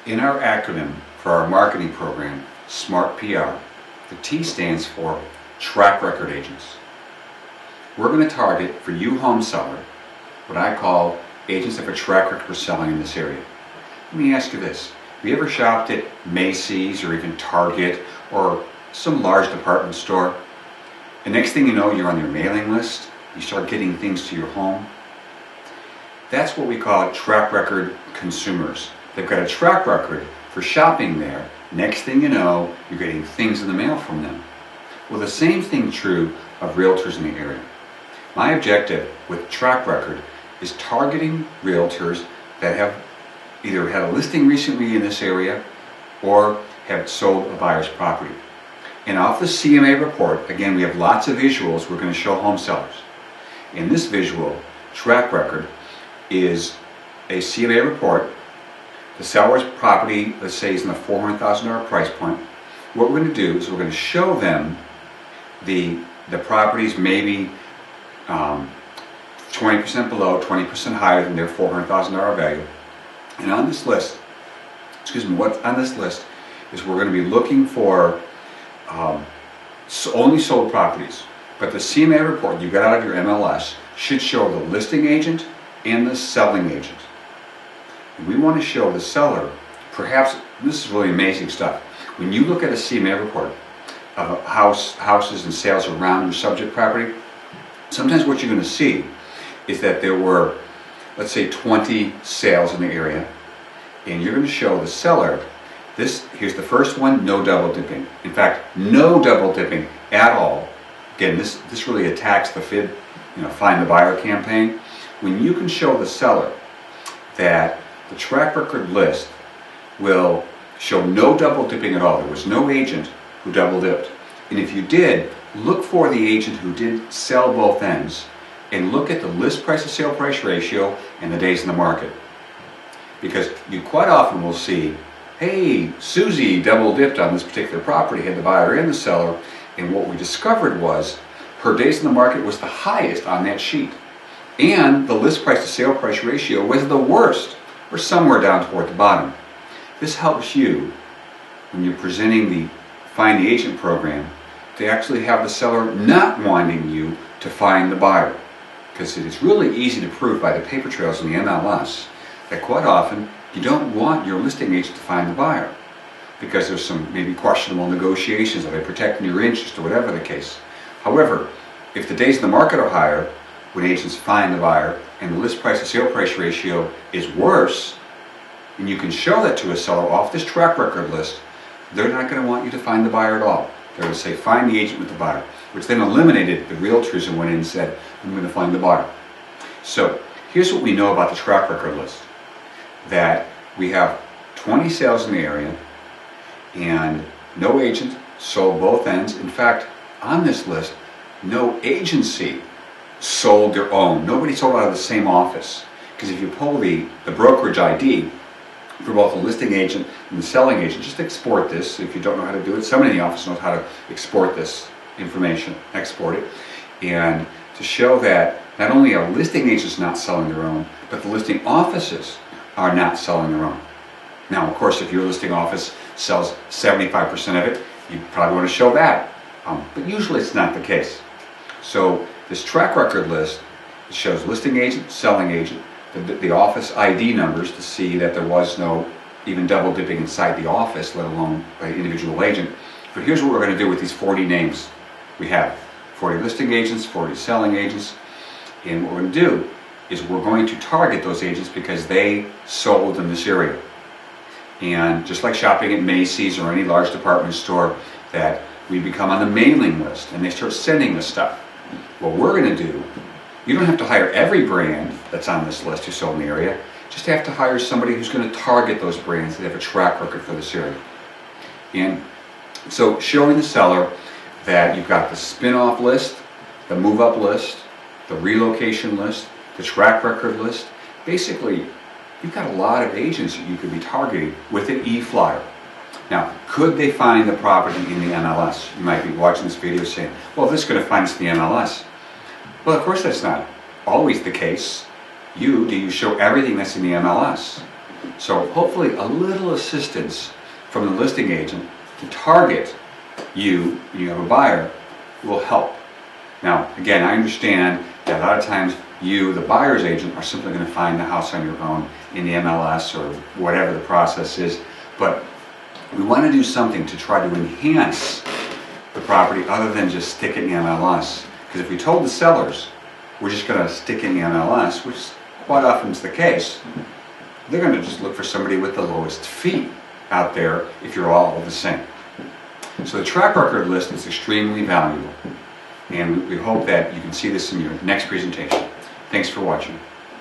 In our acronym for our marketing program, SMART PR, the T stands for Track Record Agents. We're going to target, for you home seller, what I call agents that have a track record for selling in this area. Let me ask you this. Have you ever shopped at Macy's or even Target or some large department store? And next thing you know, you're on their mailing list. You start getting things to your home. That's what we call track record consumers. They've got a track record for shopping there. Next thing you know, you're getting things in the mail from them. Well, the same thing true of realtors in the area. My objective with track record is targeting realtors that have either had a listing recently in this area or have sold a buyer's property. And off the CMA report, again, we have lots of visuals we're going to show home sellers. In this visual, track record is a CMA report. The seller's property, let's say, is in the $400,000 price point. What we're going to do is we're going to show them the properties maybe 20% below, 20% higher than their $400,000 value. And on this list, what's on this list is we're going to be looking for only sold properties. But the CMA report you got out of your MLS should show the listing agent and the selling agent. And we want to show the seller, perhaps, this is really amazing stuff. When you look at a CMA report of houses and sales around your subject property, sometimes what you're going to see is that there were, let's say, 20 sales in the area, and you're going to show the seller, here's the first one, no double dipping. In fact, no double dipping at all. Again, this really attacks the find the buyer campaign. When you can show the seller that the track record list will show no double dipping at all. There was no agent who double dipped. And if you did, look for the agent who did sell both ends and look at the list price to sale price ratio and the days in the market. Because you quite often will see, hey, Susie double dipped on this particular property, had the buyer and the seller, and what we discovered was her days in the market was the highest on that sheet. And the list price to sale price ratio was the worst, or somewhere down toward the bottom. This helps you, when you're presenting the Find the Agent program, to actually have the seller not wanting you to find the buyer. Because it is really easy to prove by the paper trails in the MLS that quite often you don't want your listing agent to find the buyer. Because there's some maybe questionable negotiations, are they protecting your interest or whatever the case. However, if the days in the market are higher, when agents find the buyer and the list price to sale price ratio is worse, and you can show that to a seller off this track record list, they're not going to want you to find the buyer at all. They're going to say, find the agent with the buyer, which then eliminated the realtors and went in and said, I'm going to find the buyer. So here's what we know about the track record list. That we have 20 sales in the area and no agent sold both ends. In fact, on this list, no agency sold their own. Nobody sold out of the same office. Because if you pull the brokerage ID for both the listing agent and the selling agent, just export this. If you don't know how to do it, somebody in the office knows how to export this information, export it, and to show that not only are listing agents not selling their own, but the listing offices are not selling their own. Now, of course, if your listing office sells 75% of it, you probably want to show that. But usually it's not the case. So this track record list shows listing agent, selling agent, the office ID numbers to see that there was no even double dipping inside the office, let alone by individual agent. But here's what we're going to do with these 40 names we have. 40 listing agents, 40 selling agents. And what we're going to do is we're going to target those agents because they sold in this area. And just like shopping at Macy's or any large department store, that we become on the mailing list and they start sending us stuff. What we're going to do, you don't have to hire every brand that's on this list who sold in the area. Just have to hire somebody who's going to target those brands that have a track record for this area. And so showing the seller that you've got the spin-off list, the move-up list, the relocation list, the track record list. Basically, you've got a lot of agents that you could be targeting with an e-flyer. Now, could they find the property in the MLS? You might be watching this video saying, well, this is going to find us in the MLS. Well, of course that's not always the case. Do you show everything that's in the MLS? So hopefully a little assistance from the listing agent to target you when you have a buyer will help. Now, again, I understand that a lot of times you, the buyer's agent, are simply going to find the house on your own in the MLS or whatever the process is, but we want to do something to try to enhance the property other than just stick it in the MLS. Because if we told the sellers we're just going to stick it in the MLS, which quite often is the case, they're going to just look for somebody with the lowest fee out there if you're all the same. So the track record list is extremely valuable, and we hope that you can see this in your next presentation. Thanks for watching.